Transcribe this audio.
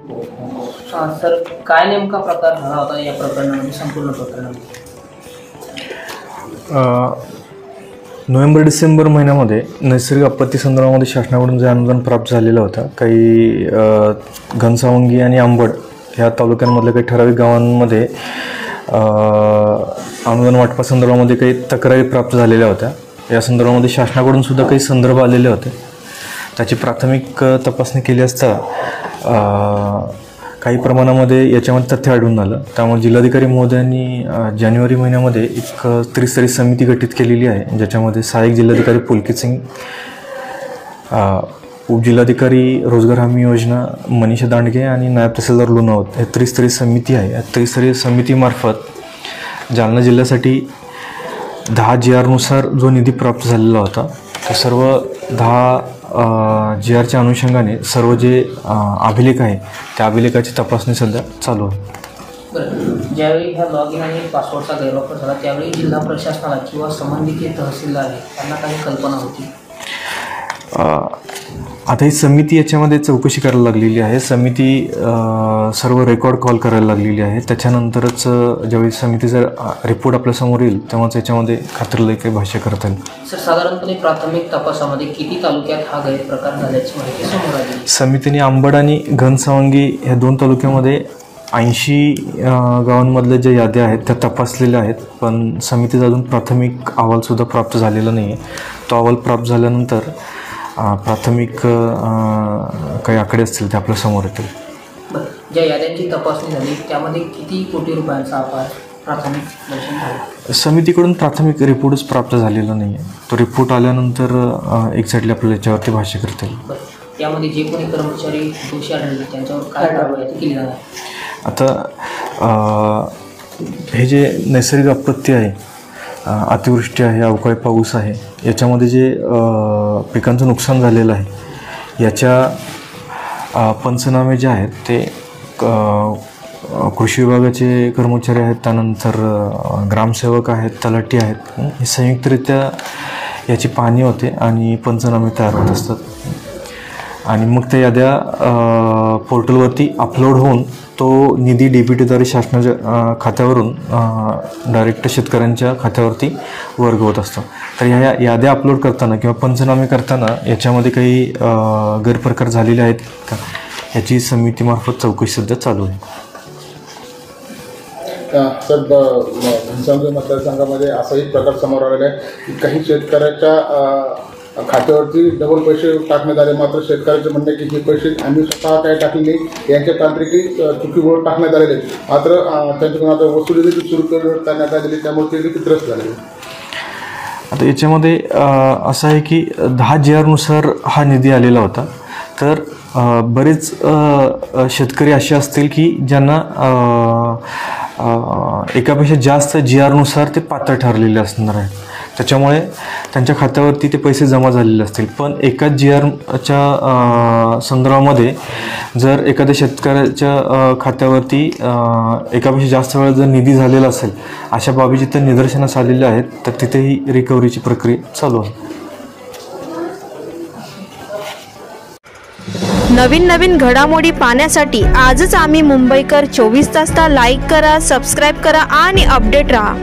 Sir काय नेमका प्रकार झाला होता या प्रकरणामध्ये, संपूर्ण प्रकरणामध्ये? नोव्हेंबर-डिसेंबर महिन्यामध्ये नैसर्गिक आपत्ती संदर्भामध्ये शासनाकडून जे अनुदान प्राप्त झालेलं होतं, काही घनसावंगी आणि अंबड ह्या तालुक्यांमधल्या काही ठराविक गावांमध्ये अनुदान वाटपासंदर्भामध्ये काही तक्रारी प्राप्त झालेल्या होत्या. या संदर्भामध्ये शासनाकडून सुद्धा काही संदर्भ आलेले होते. त्याची प्राथमिक तपासणी केली असता काही प्रमाणामध्ये याच्यामध्ये तथ्य आढळून आलं. त्यामुळे जिल्हाधिकारी महोदयांनी जानेवारी महिन्यामध्ये एक त्रिस्तरीय समिती गठीत केलेली आहे, ज्याच्यामध्ये सहाय्यक जिल्हाधिकारी पुलकित सिंग, उपजिल्हाधिकारी रोजगार हमी योजना मनीषा दांडगे आणि नायब तहसीलदार लोणावळा हे त्रिस्तरीय समिती आहे. या त्रिस्तरीय समितीमार्फत जालना जिल्ह्यासाठी 10 GR नुसार जो निधी प्राप्त झालेला होता, तो सर्व 10 GRच्या अनुषंगाने सर्व जे अभिलेख आहे त्या अभिलेखाची तपासणी सध्या चालू आहे. बरं, ज्यावेळी ह्या लॉग इन आणि पासवर्डचा गैरवापर झाला त्यावेळी जिल्हा प्रशासनाला किंवा संबंधित तहसीलदार आहे त्यांना काही कल्पना होती? आता ही समिती याच्यामध्ये चौकशी करायला लागलेली आहे. समिती सर्व रेकॉर्ड कॉल करायला लागलेली आहे. त्याच्यानंतरच ज्यावेळी समितीचा रिपोर्ट आपल्यासमोर येईल तेव्हाच याच्यामध्ये खात्रीलायक काही भाष्य करता येईल. सर, साधारणपणे प्राथमिक तपासामध्ये किती तालुक्यात हा गैरप्रकार झाल्याची माहिती समोर आली? समितीने अंबड आणि घनसावंगी ह्या 2 तालुक्यामध्ये 80 गावांमधल्या ज्या याद्या आहेत त्या तपासलेल्या आहेत, पण समितीचा अजून प्राथमिक अहवालसुद्धा प्राप्त झालेला नाही आहे. तो अहवाल प्राप्त झाल्यानंतर प्राथमिक काही आकडे असतील ते आपल्या समोर येतील. ज्या याद्यांची तपासणी झाली त्यामध्ये किती कोटी रुपयांचा अपार प्राथमिक दर्शन झालं? समितीकडून प्राथमिक रिपोर्टच प्राप्त झालेला नाही आहे. तो रिपोर्ट आल्यानंतर एक्झॅक्टली आपल्याला याच्यावरती भाष्य करता येईल. त्यामध्ये जे कोणी कर्मचारी दोषी आढळले त्यांच्यावर काय कारवाई केली जाणार? आता हे जे नैसर्गिक आपत्ती आहे, अतिवृष्टी आहे, अवकाळी पाऊस आहे, याच्यामध्ये जे पिकांचं नुकसान झालेलं आहे याच्या पंचनामे जे आहेत ते कृषी विभागाचे कर्मचारी आहेत, त्यानंतर ग्रामसेवक आहेत, तलाठी आहेत, हे संयुक्तरित्या याची पाहणी होते आणि पंचनामे तयार होत असतात. आणि मग त्या याद्या पोर्टलवरती अपलोड होऊन तो निधी DBTद्वारे शासनाच्या खात्यावरून डायरेक्ट शेतकऱ्यांच्या खात्यावरती वर्ग होत असतो. तर ह्या याद्या अपलोड करताना किंवा पंचनामे करताना याच्यामध्ये काही गैरप्रकार झालेले आहेत का याची समितीमार्फत चौकशी सध्या चालू आहे. सर, घनसावंगी मतदारसंघामध्ये असाही प्रकार समोर आलेला आहे की काही शेतकऱ्याच्या खात्यावरती डबल पैसे टाकण्यात आले, मात्र शेतकऱ्याचे म्हणणे की हे पैसे आम्ही स्वतः काय टाकले नाही, यांच्या तांत्रिकी चुकीमुळे टाकण्यात आलेले, मात्र त्यांच्याकडून आता वसुली देखील सुरू करण्यात आलेली, त्यामुळे ते देखील त्रस्त झाले. आता याच्यामध्ये असं आहे की 10 GR नुसार हा निधी आलेला होता. तर बरेच शेतकरी असे असतील की ज्यांना एकापेक्षा जास्त GR नुसार ते पात्र ठरलेले असणार आहे, त्याच्यामुळे त्यांच्या खात्यावरती ते पैसे जमा झालेले असतील. पण एकाच GRच्या संदर्भामध्ये जर एखाद्या शेतकऱ्याच्या खात्यावरती एकापेक्षा जास्त वेळा जर निधी झालेला असेल, अशा बाबी जिथे निदर्शनास आलेल्या आहेत तर तिथेही रिकव्हरीची प्रक्रिया चालू आहे. नवीन घडामोडी पाहण्यासाठी आजच आम्ही मुंबईकर 24 तासला लाईक करा, सबस्क्राईब करा आणि अपडेट रहा.